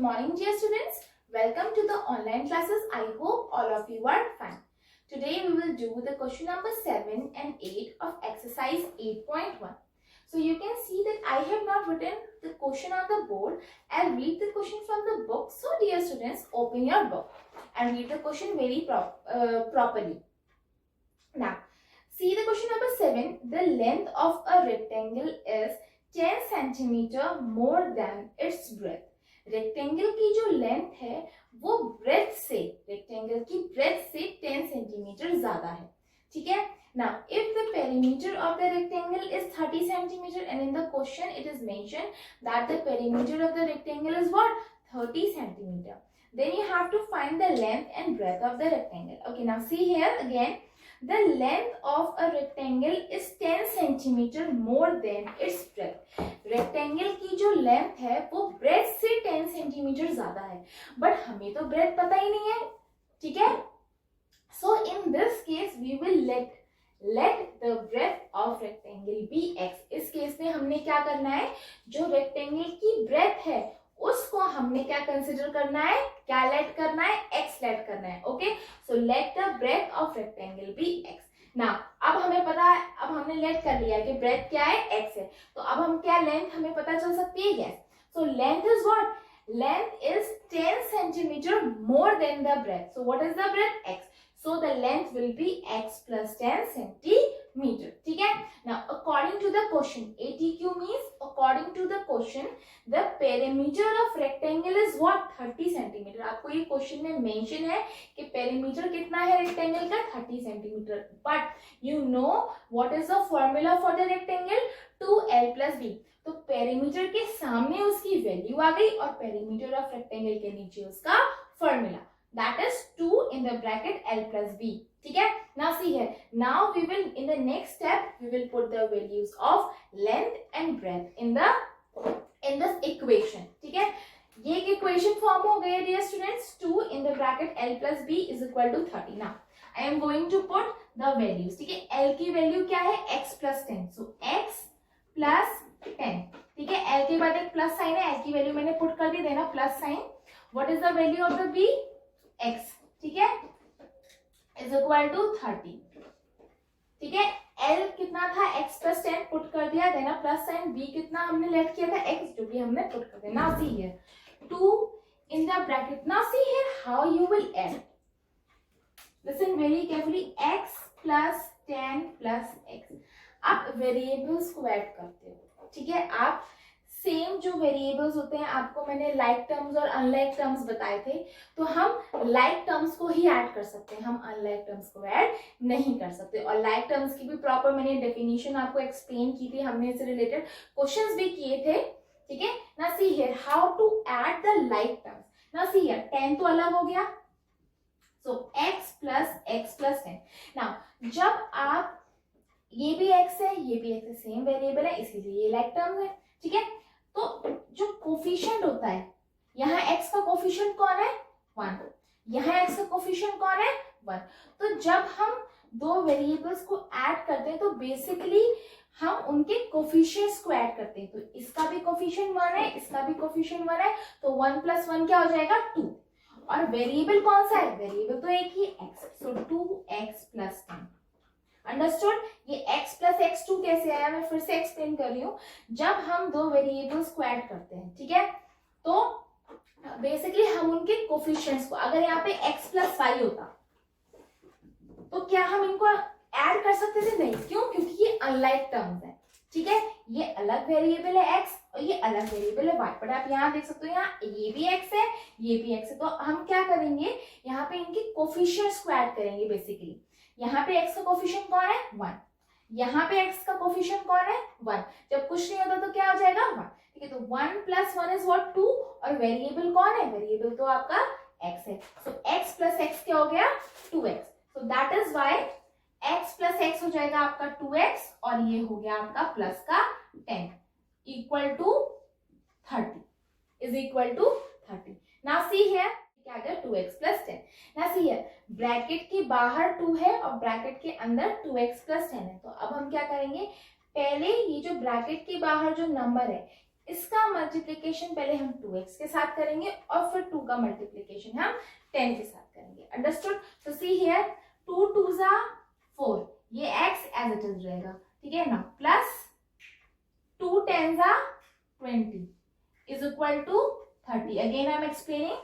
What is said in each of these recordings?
morning, dear students. Welcome to the online classes. I hope all of you are fine. Today we will do the question number 7 and 8 of exercise 8.1. So you can see that I have not written the question on the board. I'll read the question from the book. So dear students, open your book and read the question very properly. Now, see the question number 7. The length of a rectangle is 10 centimeter more than its breadth. Rectangle की जो length है वो breath से, rectangle की breath से 10 centimetre ज्यादा है. ठीक है. Now, if the perimeter of the rectangle is 30 centimeter and in the question it is mentioned that the perimeter of the rectangle is what? 30 centimeter. Then you have to find the length and breadth of the rectangle. Okay, now see here again. The length of a rectangle is 10 centimeter more than its breadth. Rectangle की जो length है वो breath से 10 centimetre ज्यादा है, but हमें तो breath पता ही नहीं है. ठीक है. So in this case we will let the breath of rectangle be x. इस केस में हमने क्या करना है, जो रेक्टेंगल की ब्रेथ है उसको हमने क्या कंसिडर करना है, क्या लेट करना है, x लेट करना है. Okay, so let the breath of rectangle be x. ना अब हमें पता है, अब हमने लेट कर लिया कि ब्रेथ क्या है, x है. तो अब हम क्या लेंथ हमें पता चल सकती है, yes. So length is what, length is 10 centimetre more than the breadth. So what is the breadth, x. So the length will be x plus 10 centimeter. ठीक है. Now according to the question, ATQ means according to the question, the perimeter of rectangle is what? 30 centimeter. आपको ये question में mention है कि perimeter कितना है rectangle का, 30 centimeter. But you know what is the formula for the rectangle? 2l plus b. तो perimeter के सामने उसकी वैल्यू आ गई और perimeter of rectangle के नीचे उसका formula. That is 2 in the bracket L plus B. ठीक है. Now see here. Now we will in the next step we will put the values of length and breadth in this equation. ठीक है. ये एक equation form हो गई dear students. 2 in the bracket L plus B is equal to 30. Now I am going to put the values. ठीक है. L की value क्या है, x plus 10. So x plus 10. ठीक है. L के बाद एक प्लस साइन है, L की वैल्यू मैंने पुट कर दी, देना plus sign. What is the value of the B? x. ठीक है, इज इक्वल टू 30. ठीक है. L कितना था, x प्लस 10 पुट कर दिया, देना प्लस साइन. B कितना हमने लेट किया था, x, जो भी हमने पुट कर दिया. Now see here 2 in the bracket. Now see here how you will add. Listen very carefully. x plus 10 plus x. आप वेरिएबल्स को ऐड करते हो. ठीक है. आप सेम जो वेरिएबल्स होते हैं, आपको मैंने लाइक टर्म्स और अनलाइक टर्म्स बताए थे, तो हम लाइक टर्म्स को ही ऐड कर सकते हैं, हम अनलाइक टर्म्स को ऐड नहीं कर सकते. और लाइक टर्म्स की भी प्रॉपर मैंने डेफिनेशन आपको एक्सप्लेन की थी, हमने इससे रिलेटेड क्वेश्चंस भी किए थे. ठीक है. ना see here how to add the like terms. ना सी हियर 10 तो अलग हो गया, सो x प्लस 10. नाउ जब आप, ये भी x है, ये भी x है, सेम वेरिएबल है, इसीलिए ये लाइक टर्म्स है. ठीक है. तो जो कोफिशिएंट होता है, यहाँ x का कोफिशिएंट कौन है, 1. यहाँ x का कोफिशिएंट कौन है, 1. तो जब हम दो वेरिएबल्स को ऐड करते हैं तो बेसिकली हम उनके कोफिशिएंट्स को ऐड करते हैं. तो इसका भी कोफिशिएंट 1 है, इसका भी कोफिशिएंट 1 है, तो 1 प्लस 1 क्या हो जाएगा, 2. और वेरिएबल कौन सा है, वेरिएबल तो एक ही, x. सो 2x प्लस 10. अंडरस्टूड. ये x प्लस x2 कैसे आया, मैं फिर से एक्सप्लेन कर रही हूँ. जब हम दो वेरिएबल्स को ऐड करते हैं, ठीक है, तो बेसिकली हम उनके कोफिशिएंट्स को, अगर यहाँ पे x प्लस y होता तो क्या हम इनको ऐड कर सकते थे, नहीं. क्यों, क्योंकि ये अनलाइक टर्म्स है. ठीक है. ये अलग वेरिएबल है x और ये अलग वेरिएबल है y. बट आप यहाँ देख सकते हो, यहाँ ये भी x है, ये भी x है. तो हम क्या करेंगे, यहाँ पे इनके कोफिशिएंट्स को ऐड करेंगे. बेसिकली यहाँ पे x का कोफिशिएंट कौन है, 1. यहाँ पे x का कोफिशिएंट कौन है, 1. जब कुछ नहीं होता तो क्या हो जाएगा, 1. ठीक है. तो 1 प्लस 1 इज व्हाट, 2. और वेरिएबल कौन है, वेरिएबल तो आपका x है. सो x प्लस x क्या हो गया, 2x. So that is why x plus x हो जाएगा आपका 2x और ये हो गया आपका प्लस का 10 equal to 30, is equal to 30. Now see here क्या आ गया, 2x प्लस 10. ना सी हियर ब्रैकेट के बाहर 2 है और ब्रैकेट के अंदर 2x प्लस 10 है. तो अब हम क्या करेंगे, पहले ये जो ब्रैकेट के बाहर जो नंबर है इसका मल्टीप्लीकेशन पहले हम 2x के साथ करेंगे और फिर 2 का मल्टीप्लीकेशन हम 10 के साथ करेंगे। अंडरस्टूड? सो सी हियर 2 2 4, ये x एज इट इज रहेगा, ठीक है ना, plus 2 10 20 is equal to 30। Again I am explaining,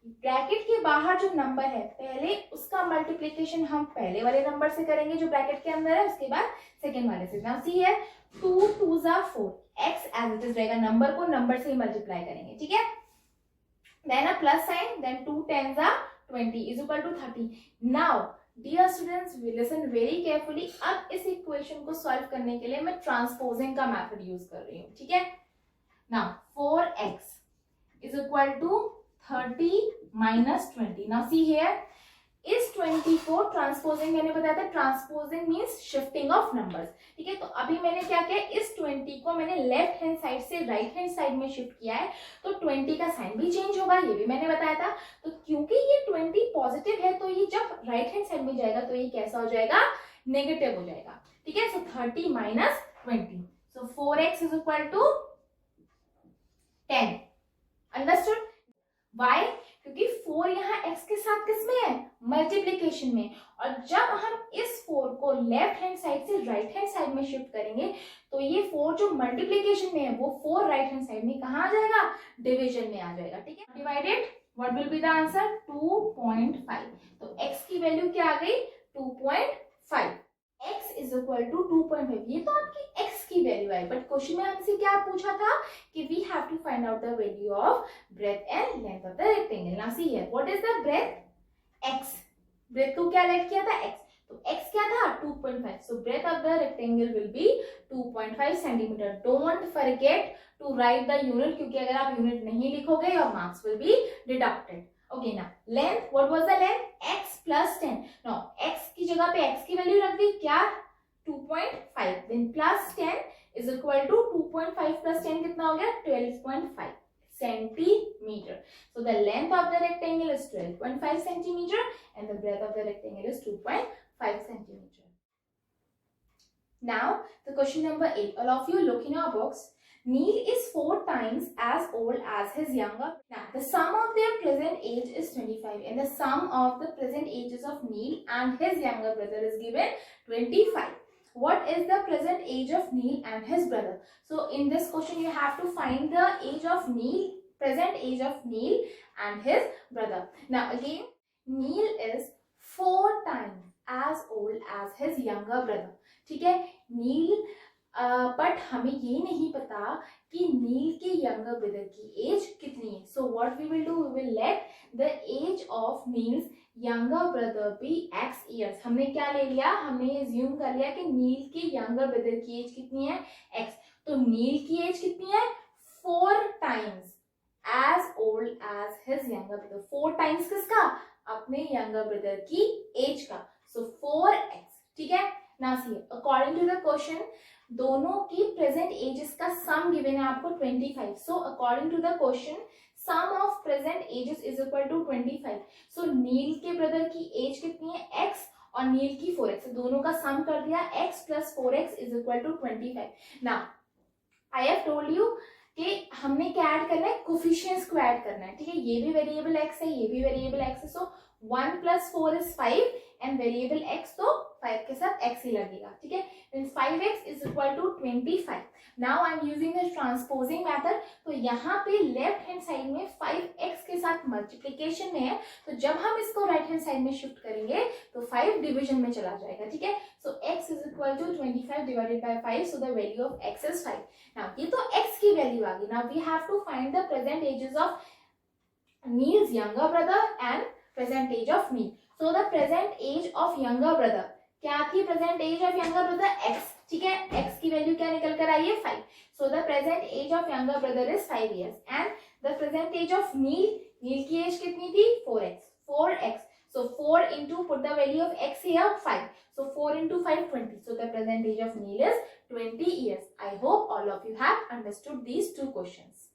bracket के बाहर जो नंबर है पहले उसका मल्टीप्लीकेशन हम पहले वाले नंबर से करेंगे जो ब्रैकेट के अंदर है, उसके बाद सेकेंड वाले से। Now see here 2 2 4, x as it is रहेगा, नंबर को नंबर से ही मल्टीप्लाई करेंगे, ठीक है। Then a plus sign, then 2 10 20 is equal to 30। Now dear students listen very carefully. अब इस इक्वेशन को सॉल्व करने के लिए मैं ट्रांसपोजिंग का मेथड यूज कर रही हूँ, ठीक है। Now 4x is equal to 30 minus 20. Now see here, इस 20 को ट्रांसपोजिंग मैंने बताया था, transposing means shifting of numbers, ठीक है। तो अभी मैंने क्या किया, इस 20 को मैंने लेफ्ट हैंड साइड से राइट हैंड साइड में शिफ्ट किया है, तो 20 का साइन भी चेंज होगा, ये भी मैंने बताया था। तो क्योंकि ये 20 पॉजिटिव है तो ये जब राइट हैंड साइड में जाएगा तो ये कैसा हो जाएगा, नेगेटिव हो जाएगा, ठीक है। So 30 minus 20, so 4x is equal to 10। Understood? Why? क्योंकि 4 यहाँ x के साथ किसमें है, मल्टीप्लीकेशन में, और जब हम इस 4 को लेफ्ट हैंड साइड से राइट हैंड साइड में शिफ्ट करेंगे तो ये 4 जो मल्टीप्लीकेशन में है वो 4 राइट हैंड साइड में कहाँ आ जाएगा, डिवीजन में आ जाएगा, ठीक है। Divided, what will be the answer, 2.5। तो x की वैल्यू क्या आ गई, 2.5। x इज इक्वल टू 2.5, ये तो आपकी x की वैल्यू है, बट क्वेश्चन में हमसे क्या पूछा था कि we have to find out the value of breadth and length of the rectangle. Now see here, what is the breadth, x, breadth को क्या लेट किया था, x, तो x क्या था, 2.5, so breath of the rectangle will be 2.5 centimetre. Don't forget to write the unit, क्योंकि अगर आप यूनिट नहीं लिखोगे your marks will be deducted. Okay ना, length, what was the length, x plus 10। No x की जगह पे x की वैल्यू रख दी, क्या, 2.5, then plus 10 is equal to 2.5 plus 10 कितना हो गया, 12.5 centimetre. So the length of the rectangle is 12.5 centimetre and the breath of the rectangle is 2.5 centimetre. Now the question number 8, all of you look in your books. Neil is 4 times as old as his younger. Now the sum of their present age is 25 and the sum of the present ages of Neil and his younger brother is given 25. What is the present age of Neil and his brother? So in this question you have to find the age of Neil, present age of Neil and his brother. Now again, Neil is 4 times as old as his younger brother. ठीक है, नील, but हमें ये नहीं पता कि नील के younger brother की age कितनी है। So what we will do, we will let the age of Neil's younger brother be x years. हमने क्या ले लिया, हमने एज्यूम कर लिया कि नील के यंगर ब्रदर की एज कितनी है, x। तो नील की एज कितनी है, 4 times as old as his younger brother. 4 times किसका, अपने यंगर ब्रदर की एज का। सो 4x, ठीक है। Now see, according to the question, दोनों की present ages का sum given है आपको 25. So according to the question, sum of present ages is equal to 25. So नील के ब्रदर की एज कितनी है, x, और नील की 4x, दोनों का सम कर दिया, x plus 4x is equal to 25. Now I have told you कि हमने क्या ऐड करना है, कोफिशिएंट्स को ऐड करना है, ठीक है। ये भी वेरिएबल x है, ये भी वेरिएबल x है, सो 1 plus 4 is 5 and variable x तो 5 के साथ x ही लगेगा, ठीक है। Then 5x is equal to 25. Now I am using the transposing method. तो यहाँ पे लेफ्ट हैंड साइड में 5x के साथ मल्टीप्लीकेशन में है, तो जब हम इसको राइट हैंड साइड में शिफ्ट करेंगे तो 5 डिवीजन में चला जाएगा, ठीक है। So x is equal to 25 divided by 5. So the value of x is 5. Now ये तो x की वैल्यू आ गई. Now we have to find the present ages of Neil's younger brother and present age of Neil. So the present age of younger brother क्या थी, present age of younger brother x, ठीक है। x की value क्या निकल कर आई है, 5. So the present age of younger brother is 5 years and the present age of Neil, Neil की एज कितनी थी, 4x. So 4 into, put the value of x here, 5. So 4 into 5, 20. So the present age of Neil is 20 years. I hope all of you have understood these two questions.